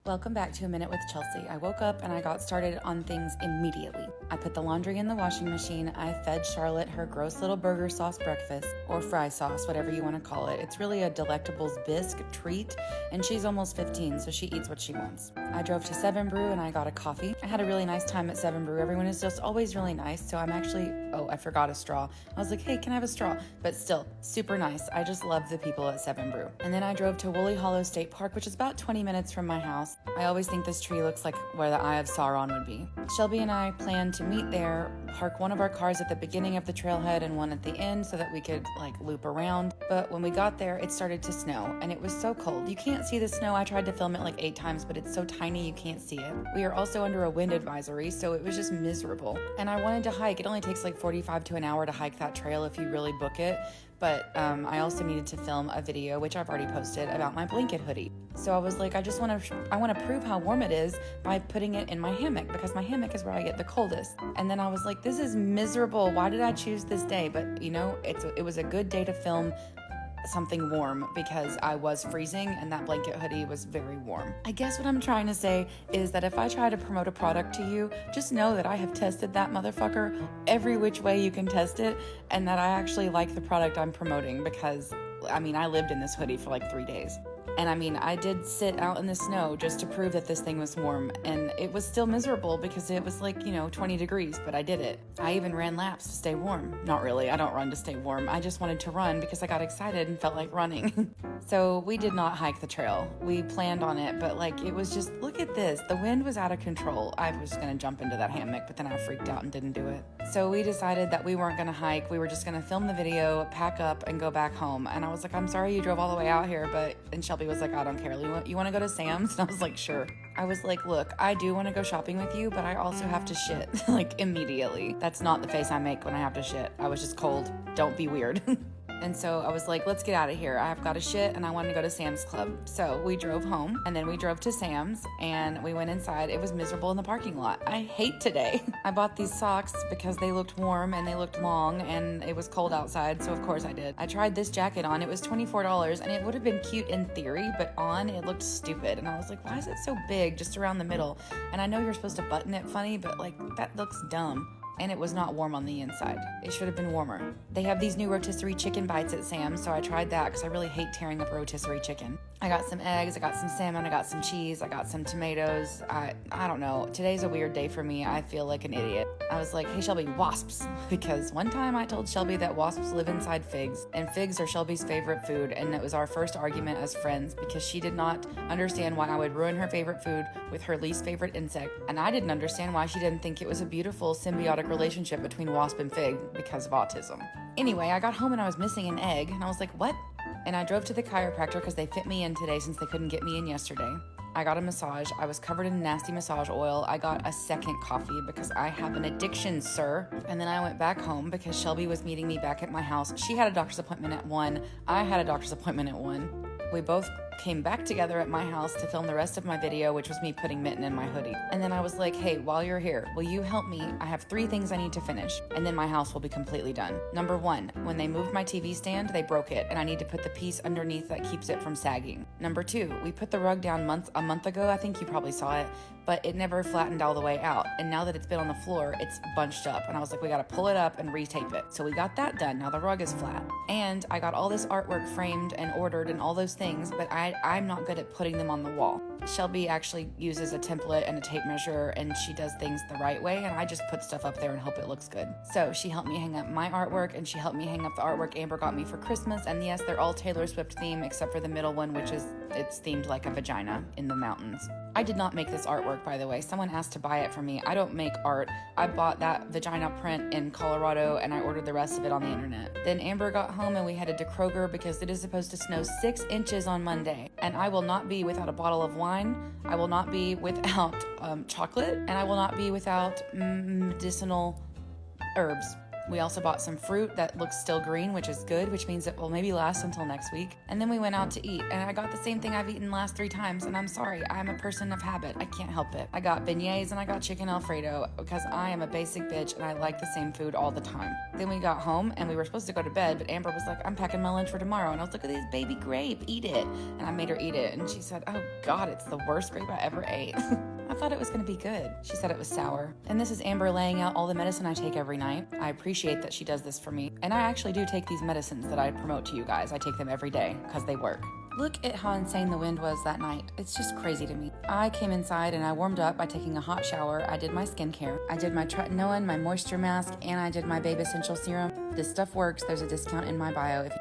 Welcome back to A Minute with Chelsea. I woke up and I got started on things immediately. I put the laundry in the washing machine. I fed Charlotte her gross little burger sauce breakfast, or fry sauce, whatever you want to call it. It's really a Delectables bisque treat, and she's almost 15, so she eats what she wants. I drove to 7 Brew and I got a coffee. I had a really nice time at 7 Brew. Everyone is just always really nice, so I'm actually, I forgot a straw. I was like, hey, can I have a straw? But still, super nice. I just love the people at 7 Brew. And then I drove to Woolly Hollow State Park, which is about 20 minutes from my house. I always think this tree looks like where the Eye of Sauron would be. Shelby and I planned to meet there, park one of our cars at the beginning of the trailhead and one at the end so that we could loop around. But when we got there, it started to snow and it was so cold. You can't see the snow. I tried to film it 8 times, but it's so tiny you can't see it. We are also under a wind advisory, so it was just miserable. And I wanted to hike. It only takes 45 to an hour to hike that trail if you really book it. But I also needed to film a video, which I've already posted, about my blanket hoodie. So I was like, I want to prove how warm it is by putting it in my hammock, because my hammock is where I get the coldest. And then I was like, this is miserable. Why did I choose this day? But it was a good day to film something warm because I was freezing and that blanket hoodie was very warm. I guess what I'm trying to say is that if I try to promote a product to you, just know that I have tested that motherfucker every which way you can test it, and that I actually like the product I'm promoting because, I lived in this hoodie for 3 days. And I did sit out in the snow just to prove that this thing was warm, and it was still miserable because it was 20 degrees, but I did it. I even ran laps to stay warm. Not really, I don't run to stay warm. I just wanted to run because I got excited and felt like running. So we did not hike the trail. We planned on it, but it was just, look at this. The wind was out of control. I was gonna jump into that hammock, but then I freaked out and didn't do it. So we decided that we weren't gonna hike. We were just gonna film the video, pack up, and go back home. And I was like, I'm sorry you drove all the way out here, and Shelby was like, I don't care. You want to go to Sam's? And I was like, sure. I was like, look, I do want to go shopping with you, but I also have to shit, immediately. That's not the face I make when I have to shit. I was just cold. Don't be weird. And so I was like, let's get out of here. I've got to shit and I want to go to Sam's Club. So we drove home and then we drove to Sam's and we went inside. It was miserable in the parking lot. I hate today. I bought these socks because they looked warm and they looked long and it was cold outside. So of course I did. I tried this jacket on. It was $24 and it would have been cute in theory, but on it looked stupid. And I was like, why is it so big just around the middle? And I know you're supposed to button it funny, but that looks dumb. And it was not warm on the inside. It should have been warmer. They have these new rotisserie chicken bites at Sam's, so I tried that because I really hate tearing up rotisserie chicken. I got some eggs, I got some salmon, I got some cheese, I got some tomatoes. I don't know. Today's a weird day for me. I feel like an idiot. I was like, hey Shelby, wasps. Because one time I told Shelby that wasps live inside figs, and figs are Shelby's favorite food, and it was our first argument as friends because she did not understand why I would ruin her favorite food with her least favorite insect, and I didn't understand why she didn't think it was a beautiful symbiotic relationship between wasp and fig because of autism. Anyway, I got home and I was missing an egg, and I was like, what? And I drove to the chiropractor because they fit me in today since they couldn't get me in yesterday. I got a massage. I was covered in nasty massage oil. I got a second coffee because I have an addiction, sir. And then I went back home because Shelby was meeting me back at my house. She had a doctor's appointment at 1. I had a doctor's appointment at 1. We both came back together at my house to film the rest of my video, which was me putting mitten in my hoodie. And then I was like, hey, while you're here, will you help me? I have 3 things I need to finish, and then my house will be completely done. Number 1, when they moved my TV stand, they broke it, and I need to put the piece underneath that keeps it from sagging. Number 2, we put the rug down a month ago. I think you probably saw it, but it never flattened all the way out. And now that it's been on the floor, it's bunched up. And I was like, we got to pull it up and retape it. So we got that done. Now the rug is flat. And I got all this artwork framed and ordered and all those things, but I'm not good at putting them on the wall. Shelby actually uses a template and a tape measure, and she does things the right way, and I just put stuff up there and hope it looks good. So she helped me hang up my artwork, and she helped me hang up the artwork Amber got me for Christmas. And yes, they're all Taylor Swift theme except for the middle one, which is it's themed like a vagina in the mountains. I did not make this artwork, by the way. Someone asked to buy it for me. I don't make art. I bought that vagina print in Colorado and I ordered the rest of it on the internet. Then Amber got home and we headed to Kroger because it is supposed to snow 6 inches on Monday. And I will not be without a bottle of wine. I will not be without chocolate. And I will not be without medicinal herbs. We also bought some fruit that looks still green, which is good, which means it will maybe last until next week. And then we went out to eat, and I got the same thing I've eaten the last 3 times, and I'm sorry, I'm a person of habit. I can't help it. I got beignets and I got chicken Alfredo because I am a basic bitch and I like the same food all the time. Then we got home and we were supposed to go to bed, but Amber was like, I'm packing my lunch for tomorrow. And I was like, look at this baby grape, eat it. And I made her eat it. And she said, oh God, it's the worst grape I ever ate. I thought it was going to be good. She said it was sour. And this is Amber laying out all the medicine I take every night. I appreciate that she does this for me. And I actually do take these medicines that I promote to you guys. I take them every day because they work. Look at how insane the wind was that night. It's just crazy to me. I came inside and I warmed up by taking a hot shower. I did my skincare. I did my tretinoin, my moisture mask, and I did my Babe Essential Serum. This stuff works. There's a discount in my bio if